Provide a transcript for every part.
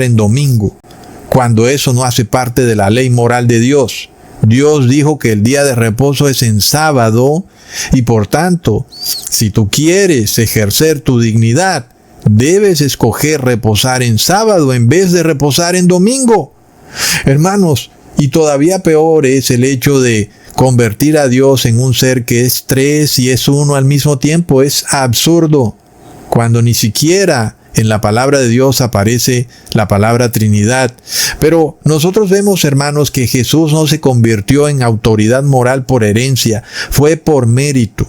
en domingo, cuando eso no hace parte de la ley moral de Dios. Dios dijo que el día de reposo es en sábado y por tanto, si tú quieres ejercer tu dignidad, debes escoger reposar en sábado en vez de reposar en domingo. Hermanos, y todavía peor es el hecho de convertir a Dios en un ser que es tres y es uno al mismo tiempo. Es absurdo, cuando ni siquiera en la palabra de Dios aparece la palabra Trinidad. Pero nosotros vemos, hermanos, que Jesús no se convirtió en autoridad moral por herencia, fue por mérito.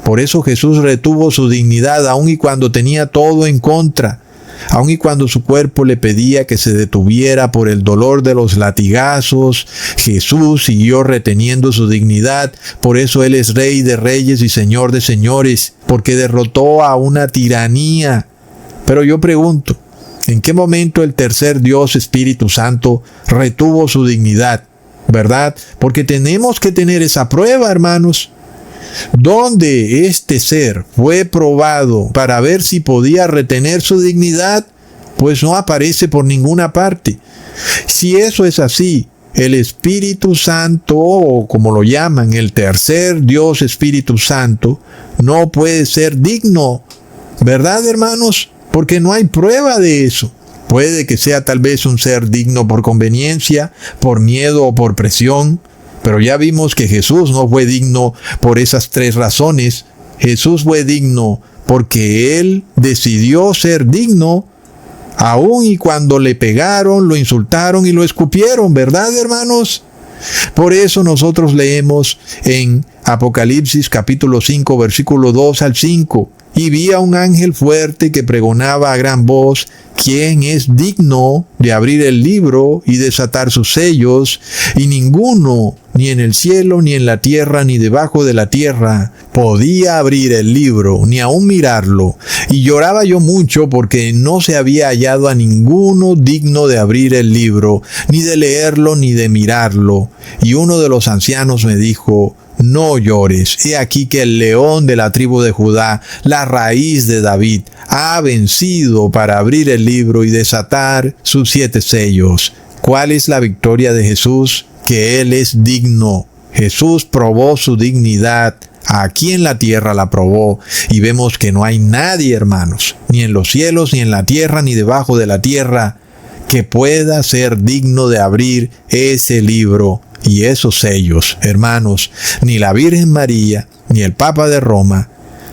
Por eso Jesús retuvo su dignidad aun y cuando tenía todo en contra. Aun y cuando su cuerpo le pedía que se detuviera por el dolor de los latigazos, Jesús siguió reteniendo su dignidad. Por eso Él es Rey de Reyes y Señor de Señores, porque derrotó a una tiranía. Pero yo pregunto, ¿en qué momento el tercer Dios, Espíritu Santo, retuvo su dignidad? ¿Verdad? Porque tenemos que tener esa prueba, hermanos. ¿Dónde este ser fue probado para ver si podía retener su dignidad? Pues no aparece por ninguna parte. Si eso es así, el Espíritu Santo, o como lo llaman, el tercer Dios Espíritu Santo, no puede ser digno. ¿Verdad, hermanos? Porque no hay prueba de eso. Puede que sea tal vez un ser digno por conveniencia, por miedo o por presión. Pero ya vimos que Jesús no fue digno por esas tres razones. Jesús fue digno porque Él decidió ser digno, aun y cuando le pegaron, lo insultaron y lo escupieron, ¿verdad, hermanos? Por eso nosotros leemos en Apocalipsis capítulo 5, versículo 2 al 5. Y vi a un ángel fuerte que pregonaba a gran voz: ¿quién es digno de abrir el libro y desatar sus sellos? Y ninguno, ni en el cielo, ni en la tierra, ni debajo de la tierra, podía abrir el libro, ni aun mirarlo. Y lloraba yo mucho porque no se había hallado a ninguno digno de abrir el libro, ni de leerlo, ni de mirarlo. Y uno de los ancianos me dijo: no llores, he aquí que el león de la tribu de Judá, la raíz de David, ha vencido para abrir el libro y desatar sus 7 sellos. ¿Cuál es la victoria de Jesús? Que Él es digno. Jesús probó su dignidad. Aquí en la tierra la probó y vemos que no hay nadie, hermanos, ni en los cielos, ni en la tierra, ni debajo de la tierra, que pueda ser digno de abrir ese libro y esos sellos. Hermanos, ni la Virgen María, ni el Papa de Roma,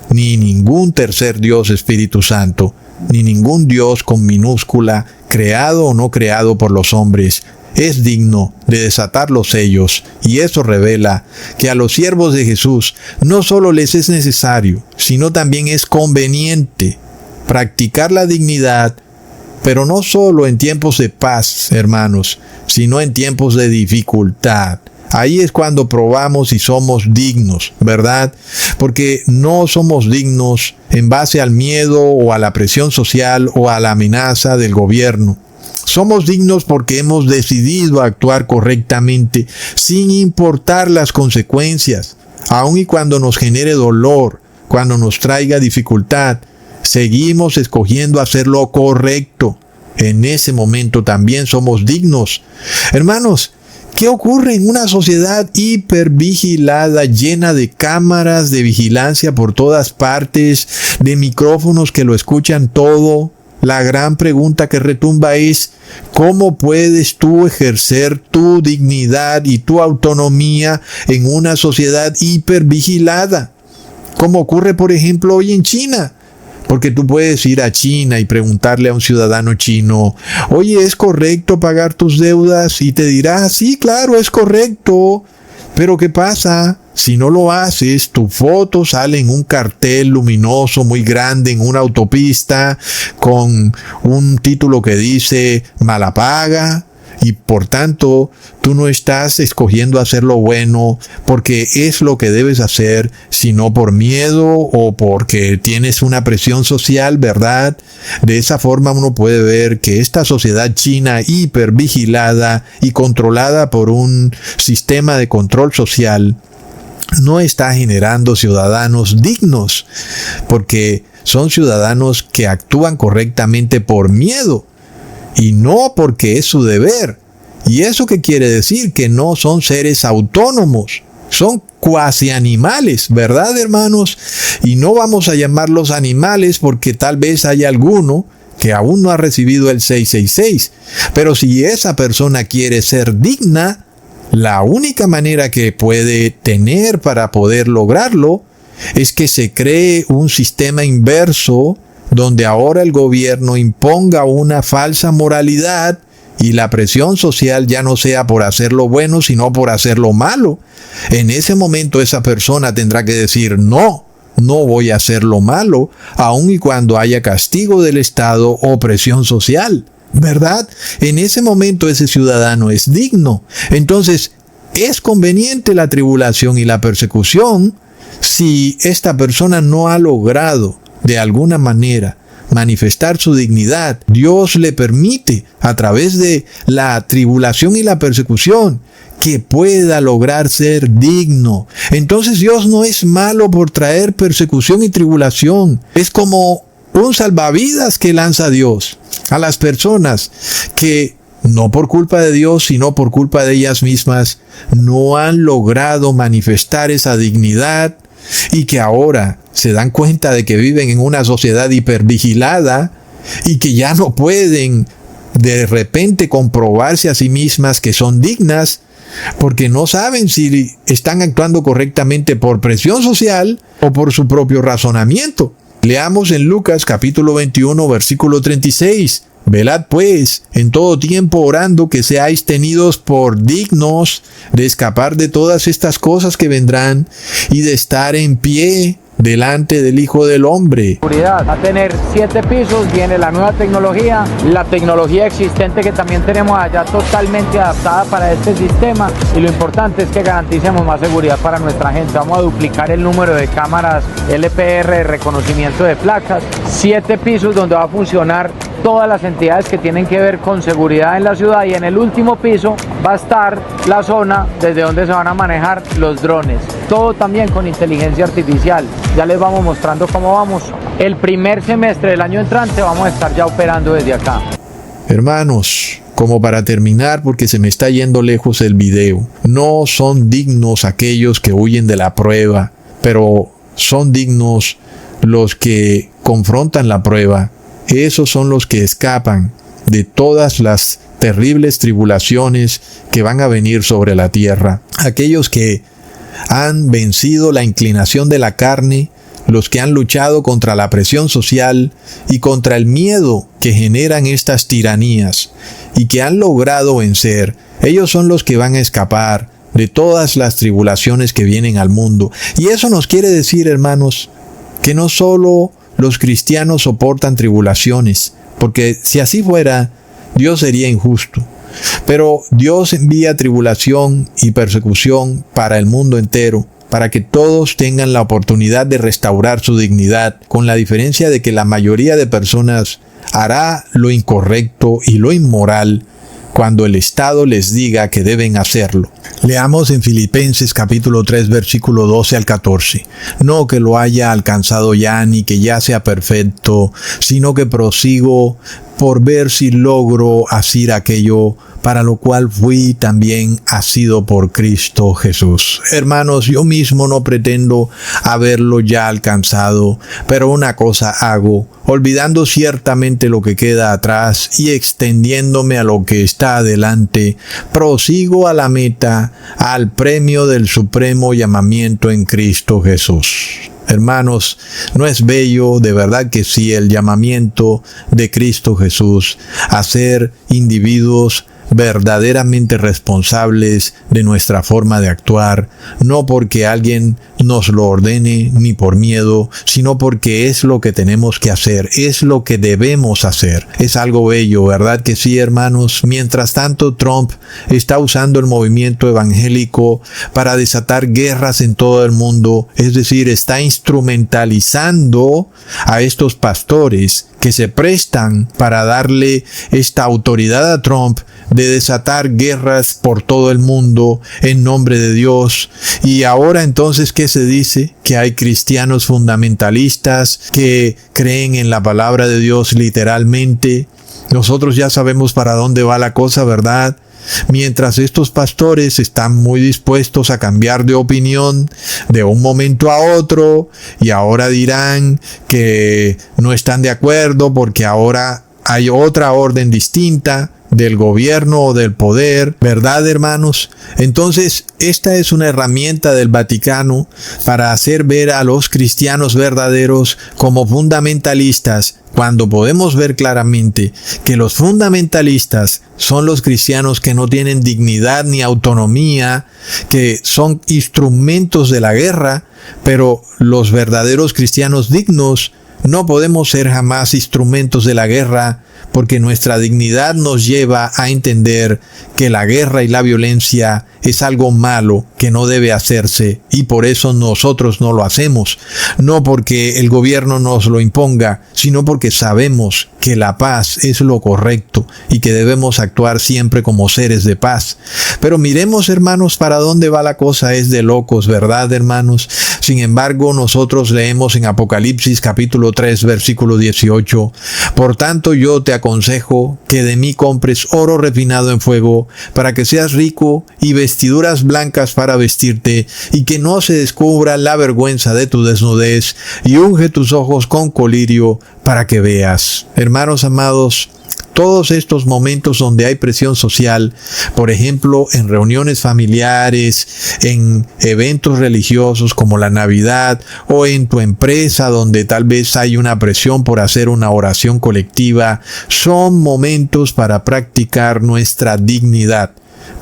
ni ningún tercer Dios Espíritu Santo, ni ningún Dios con minúscula, creado o no creado por los hombres, es digno de desatar los sellos. Y eso revela que a los siervos de Jesús no solo les es necesario, sino también es conveniente practicar la dignidad, pero no solo en tiempos de paz, hermanos, sino en tiempos de dificultad. Ahí es cuando probamos si somos dignos, ¿verdad? Porque no somos dignos en base al miedo o a la presión social o a la amenaza del gobierno. Somos dignos porque hemos decidido actuar correctamente sin importar las consecuencias, aun y cuando nos genere dolor, cuando nos traiga dificultad. Seguimos escogiendo hacer lo correcto. En ese momento también somos dignos. Hermanos, ¿qué ocurre en una sociedad hipervigilada, llena de cámaras de vigilancia por todas partes, de micrófonos que lo escuchan todo? La gran pregunta que retumba es: ¿cómo puedes tú ejercer tu dignidad y tu autonomía en una sociedad hipervigilada? Como ocurre, por ejemplo, hoy en China. Porque tú puedes ir a China y preguntarle a un ciudadano chino: oye, ¿es correcto pagar tus deudas? Y te dirá: sí, claro, es correcto. Pero ¿qué pasa? Si no lo haces, tu foto sale en un cartel luminoso muy grande en una autopista con un título que dice mala paga. Y por tanto, tú no estás escogiendo hacer lo bueno porque es lo que debes hacer, sino por miedo o porque tienes una presión social, ¿verdad? De esa forma uno puede ver que esta sociedad china hipervigilada y controlada por un sistema de control social no está generando ciudadanos dignos, porque son ciudadanos que actúan correctamente por miedo. y no porque es su deber. ¿Y eso qué quiere decir? Que no son seres autónomos, son cuasi animales, ¿verdad, hermanos? Y no vamos a llamarlos animales porque tal vez haya alguno que aún no ha recibido el 666. Pero si esa persona quiere ser digna, la única manera que puede tener para poder lograrlo es que se cree un sistema inverso donde ahora el gobierno imponga una falsa moralidad y la presión social ya no sea por hacer lo bueno, sino por hacer lo malo. En ese momento esa persona tendrá que decir, no voy a hacer lo malo, aun y cuando haya castigo del Estado o presión social, ¿verdad? En ese momento ese ciudadano es digno. Entonces, ¿es conveniente la tribulación y la persecución si esta persona no ha logrado de alguna manera manifestar su dignidad? Dios le permite a través de la tribulación y la persecución que pueda lograr ser digno. Entonces Dios no es malo por traer persecución y tribulación. Es como un salvavidas que lanza Dios a las personas que no por culpa de Dios, sino por culpa de ellas mismas, no han logrado manifestar esa dignidad y que ahora se dan cuenta de que viven en una sociedad hipervigilada y que ya no pueden de repente comprobarse a sí mismas que son dignas porque no saben si están actuando correctamente por presión social o por su propio razonamiento. Leamos en Lucas capítulo 21 versículo 36. Velad pues en todo tiempo orando que seáis tenidos por dignos de escapar de todas estas cosas que vendrán y de estar en pie delante del Hijo del Hombre. Va a tener 7 pisos, viene la nueva tecnología, la tecnología existente que también tenemos allá totalmente adaptada para este sistema, y lo importante es que garanticemos más seguridad para nuestra gente. Vamos a duplicar el número de cámaras LPR de reconocimiento de placas, 7 pisos donde va a funcionar todas las entidades que tienen que ver con seguridad en la ciudad, y en el último piso va a estar la zona desde donde se van a manejar los drones, todo también con inteligencia artificial. Ya les vamos mostrando cómo vamos. El primer semestre del año entrante vamos a estar ya operando desde acá. Hermanos, como para terminar, porque se me está yendo lejos el video, no son dignos aquellos que huyen de la prueba, pero son dignos los que confrontan la prueba. Esos son los que escapan de todas las terribles tribulaciones que van a venir sobre la tierra. Aquellos que han vencido la inclinación de la carne, los que han luchado contra la presión social y contra el miedo que generan estas tiranías y que han logrado vencer. Ellos son los que van a escapar de todas las tribulaciones que vienen al mundo. Y eso nos quiere decir, hermanos, que no solo los cristianos soportan tribulaciones, porque si así fuera, Dios sería injusto. Pero Dios envía tribulación y persecución para el mundo entero, para que todos tengan la oportunidad de restaurar su dignidad, con la diferencia de que la mayoría de personas hará lo incorrecto y lo inmoral cuando el Estado les diga que deben hacerlo. Leamos en Filipenses capítulo 3 versículo 12 al 14. No que lo haya alcanzado ya ni que ya sea perfecto, sino que prosigo por ver si logro asir aquello para lo cual fui también asido por Cristo Jesús. Hermanos, yo mismo no pretendo haberlo ya alcanzado, pero una cosa hago, olvidando ciertamente lo que queda atrás y extendiéndome a lo que está adelante, prosigo a la meta, al premio del supremo llamamiento en Cristo Jesús. Hermanos, ¿no es bello? De verdad que sí, el llamamiento de Cristo Jesús a ser individuos verdaderamente responsables de nuestra forma de actuar, no porque alguien nos lo ordene ni por miedo, sino porque es lo que tenemos que hacer, es lo que debemos hacer. Es algo bello, ¿verdad que sí, hermanos? Mientras tanto, Trump está usando el movimiento evangélico para desatar guerras en todo el mundo, es decir, está instrumentalizando a estos pastores que se prestan para darle esta autoridad a Trump de desatar guerras por todo el mundo en nombre de Dios. Y ahora entonces, ¿qué se dice? Que hay cristianos fundamentalistas que creen en la palabra de Dios literalmente nosotros ya sabemos para dónde va la cosa, ¿verdad? Mientras estos pastores están muy dispuestos a cambiar de opinión de un momento a otro y ahora dirán que no están de acuerdo porque ahora hay otra orden distinta del gobierno o del poder, ¿verdad, hermanos? Entonces, esta es una herramienta del Vaticano para hacer ver a los cristianos verdaderos como fundamentalistas, cuando podemos ver claramente que los fundamentalistas son los cristianos que no tienen dignidad ni autonomía, que son instrumentos de la guerra, pero los verdaderos cristianos dignos no podemos ser jamás instrumentos de la guerra, porque nuestra dignidad nos lleva a entender que la guerra y la violencia es algo malo que no debe hacerse, y por eso nosotros no lo hacemos, no porque el gobierno nos lo imponga, sino porque sabemos que la paz es lo correcto y que debemos actuar siempre como seres de paz. Pero miremos, hermanos, para dónde va la cosa. Es de locos, ¿verdad, hermanos? Sin embargo, nosotros leemos en Apocalipsis capítulo 3, versículo 18, por tanto yo te aconsejo que de mí compres oro refinado en fuego, para que seas rico, y vestiduras blancas para vestirte, y que no se descubra la vergüenza de tu desnudez, y unge tus ojos con colirio para que veas. Hermanos amados, todos estos momentos donde hay presión social, por ejemplo, en reuniones familiares, en eventos religiosos como la Navidad, o en tu empresa donde tal vez hay una presión por hacer una oración colectiva, son momentos para practicar nuestra dignidad,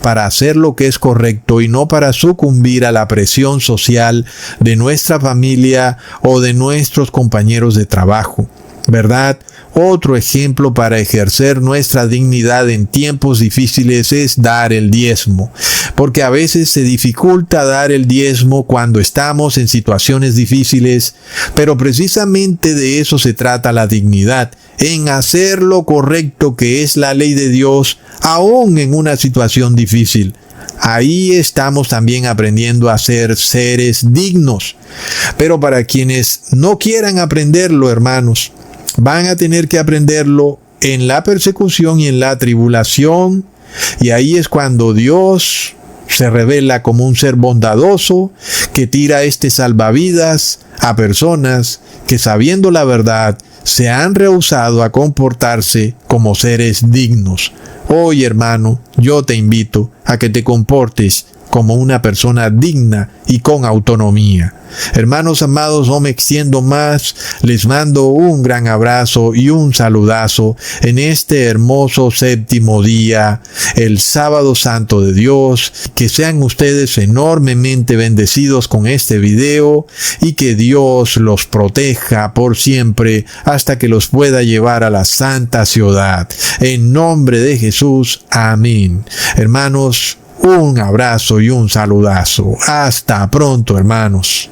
para hacer lo que es correcto y no para sucumbir a la presión social de nuestra familia o de nuestros compañeros de trabajo, ¿verdad? Otro ejemplo para ejercer nuestra dignidad en tiempos difíciles es dar el diezmo, porque a veces se dificulta dar el diezmo cuando estamos en situaciones difíciles, pero precisamente de eso se trata la dignidad, en hacer lo correcto que es la ley de Dios, aún en una situación difícil. Ahí estamos también aprendiendo a ser seres dignos. Pero para quienes no quieran aprenderlo, hermanos, van a tener que aprenderlo en la persecución y en la tribulación, y ahí es cuando Dios se revela como un ser bondadoso que tira este salvavidas a personas que, sabiendo la verdad, se han rehusado a comportarse como seres dignos. Hoy, hermano, yo te invito a que te comportes como una persona digna y con autonomía. Hermanos amados, no me extiendo más, les mando un gran abrazo y un saludazo en este hermoso séptimo día, el sábado santo de Dios. Que sean ustedes enormemente bendecidos con este video y que Dios los proteja por siempre hasta que los pueda llevar a la santa ciudad. En nombre de Jesús, amén. Hermanos, un abrazo y un saludazo. Hasta pronto, hermanos.